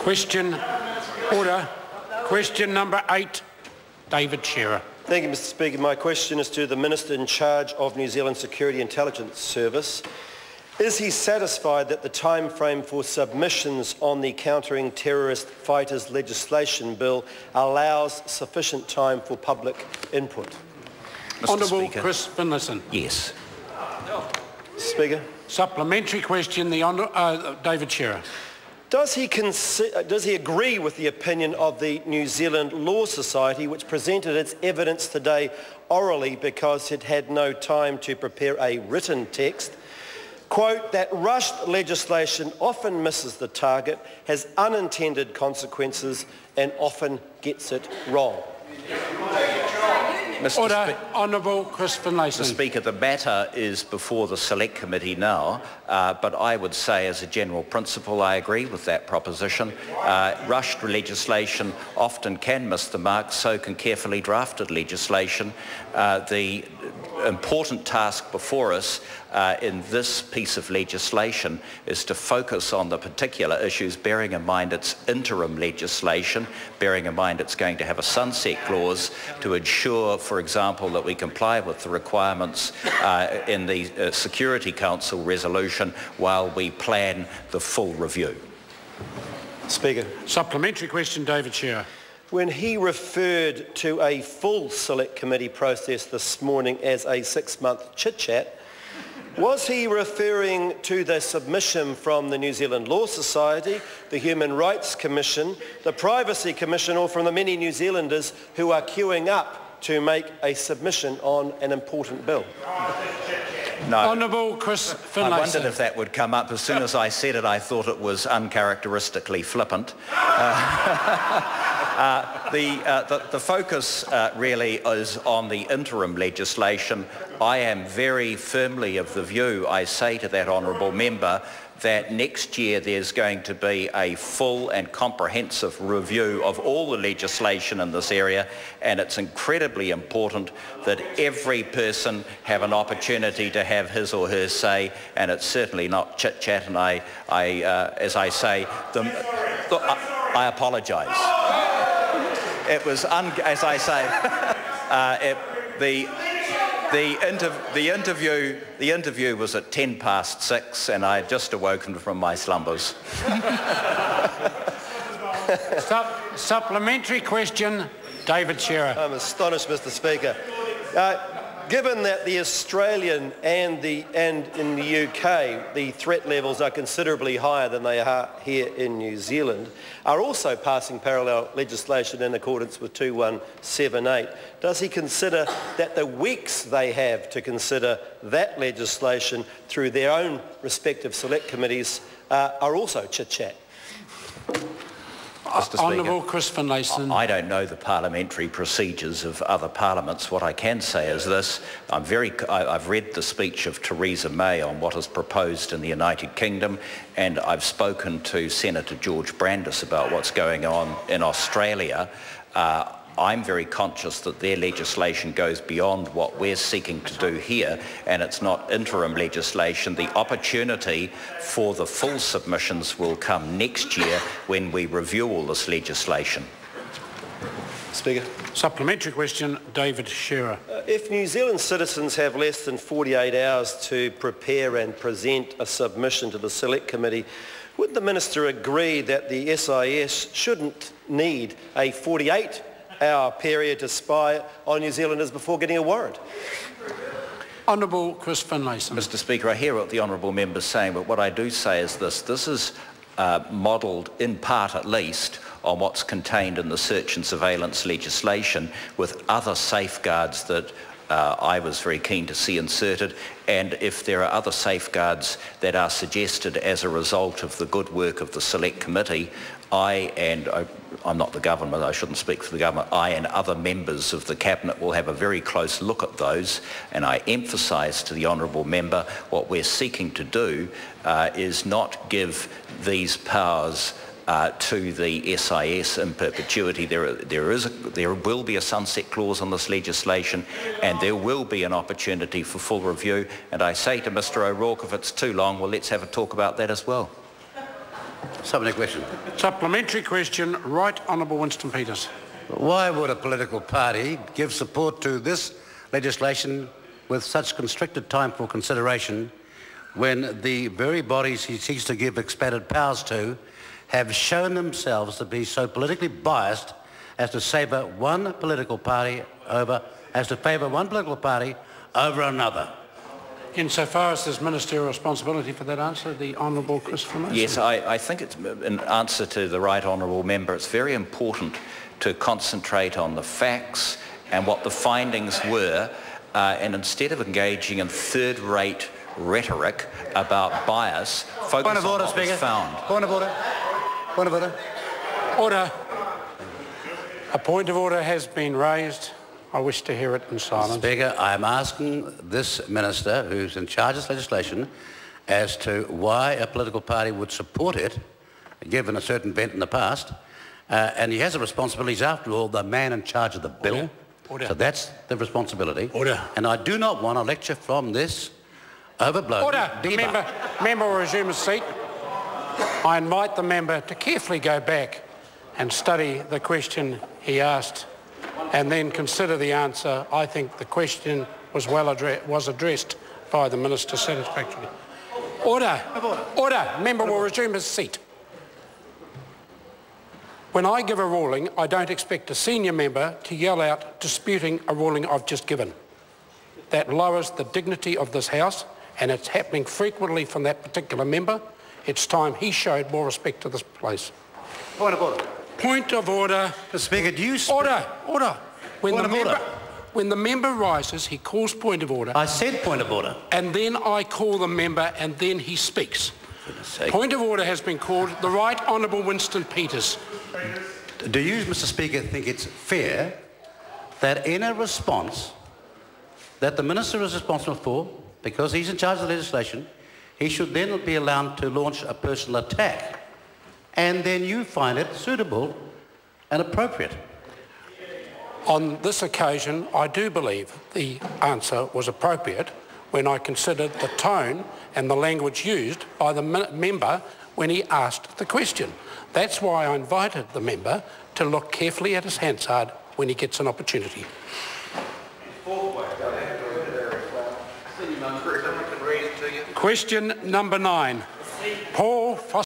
Question. Order. Question number 8, David Shearer. Thank you, Mr. Speaker. My question is to the Minister in charge of New Zealand Security Intelligence Service. Is he satisfied that the time frame for submissions on the Countering Terrorist Fighters legislation bill allows sufficient time for public input? Honourable Chris Finlayson. Yes. Speaker. Supplementary question, David Shearer. Does he agree with the opinion of the New Zealand Law Society, which presented its evidence today orally because it had no time to prepare a written text? Quote, that rushed legislation often misses the target, has unintended consequences and often gets it wrong. Order. Honourable Chris Finlayson. Mr. Speaker, the matter is before the Select Committee now, but I would say as a general principle I agree with that proposition. Rushed legislation often can miss the mark, so can carefully drafted legislation. The important task before us in this piece of legislation is to focus on the particular issues, bearing in mind it's interim legislation, bearing in mind it's going to have a sunset clause to ensure, for example, that we comply with the requirements in the Security Council resolution while we plan the full review. Speaker. Supplementary question, David Shearer. When he referred to a full Select Committee process this morning as a 6-month chit-chat, was he referring to the submission from the New Zealand Law Society, the Human Rights Commission, the Privacy Commission, or from the many New Zealanders who are queuing up to make a submission on an important bill? No. Honourable Chris Finlayson. I wondered if that would come up. As soon as I said it, I thought it was uncharacteristically flippant. The focus really is on the interim legislation. I am very firmly of the view, I say to that honourable member, that next year there's going to be a full and comprehensive review of all the legislation in this area, and it's incredibly important that every person have an opportunity to have his or her say, and it's certainly not chit-chat, and as I say, I apologise. It was, as I say, the interview was at 6:10, and I had just awoken from my slumbers. Supplementary question, David Shearer. I'm astonished, Mr. Speaker. Given that the Australian and in the UK, the threat levels are considerably higher than they are here in New Zealand, are also passing parallel legislation in accordance with 2178. Does he consider that the weeks they have to consider that legislation through their own respective select committees are also chit-chat? Honourable Chris Finlayson. I don't know the parliamentary procedures of other parliaments. What I can say is this: I've read the speech of Theresa May on what is proposed in the United Kingdom, and I've spoken to Senator George Brandis about what's going on in Australia. I'm very conscious that their legislation goes beyond what we're seeking to do here, and it's not interim legislation. The opportunity for the full submissions will come next year when we review all this legislation. Speaker. Supplementary question, David Shearer. If New Zealand citizens have less than 48 hours to prepare and present a submission to the Select Committee, would the Minister agree that the SIS shouldn't need a 48-hour period to spy on New Zealanders before getting a warrant? Honourable Chris Finlayson. Mr. Speaker, I hear what the honourable member is saying, but what I do say is this: this is modelled, in part at least, on what's contained in the search and surveillance legislation, with other safeguards that I was very keen to see inserted, and if there are other safeguards that are suggested as a result of the good work of the Select Committee, I'm not the government, I shouldn't speak for the government, I and other members of the Cabinet will have a very close look at those, and I emphasise to the honourable member what we're seeking to do is not give these powers to the SIS in perpetuity. There will be a sunset clause on this legislation, and there will be an opportunity for full review. And I say to Mr. O'Rourke, if it's too long, well, let's have a talk about that as well. Supplementary question. Supplementary question, Right Honourable Winston Peters. Why would a political party give support to this legislation with such constricted time for consideration when the very bodies he seeks to give expanded powers to have shown themselves to be so politically biased as to favour one political party over another? Insofar as there's ministerial responsibility for that answer, the Honourable Christopher Mason. Yes, I think it's in answer to the Right Honourable Member, it's very important to concentrate on the facts and what the findings were, and instead of engaging in third-rate rhetoric about bias, focus on what was found. Point of order. Point of order. Order. A point of order has been raised. I wish to hear it in silence. Speaker, I am asking this minister who's in charge of this legislation as to why a political party would support it, given a certain bent in the past, and he has a responsibility. He's, after all, the man in charge of the bill. Order. So that's the responsibility. Order. And I do not want a lecture from this overblown Order. The diva. member will resume his seat. I invite the member to carefully go back and study the question he asked and then consider the answer. I think the question was addressed by the Minister satisfactorily. Order. Order. Member will resume his seat. When I give a ruling, I don't expect a senior member to yell out disputing a ruling I've just given. That lowers the dignity of this House, and it's happening frequently from that particular member. It's time he showed more respect to this place. Point of order. Point of order. Mr. Speaker, do you... Order. Order. Order. When the member rises, he calls point of order. I said point of order. And then I call the member, and then he speaks. Point of order has been called. The Right Honourable Winston Peters. Do you, Mr. Speaker, think it's fair that in a response that the Minister is responsible for, because he's in charge of the legislation, he should then be allowed to launch a personal attack, and then you find it suitable and appropriate? On this occasion, I do believe the answer was appropriate when I considered the tone and the language used by the member when he asked the question. That's why I invited the member to look carefully at his Hansard when he gets an opportunity. Question number 9. Paul Foster.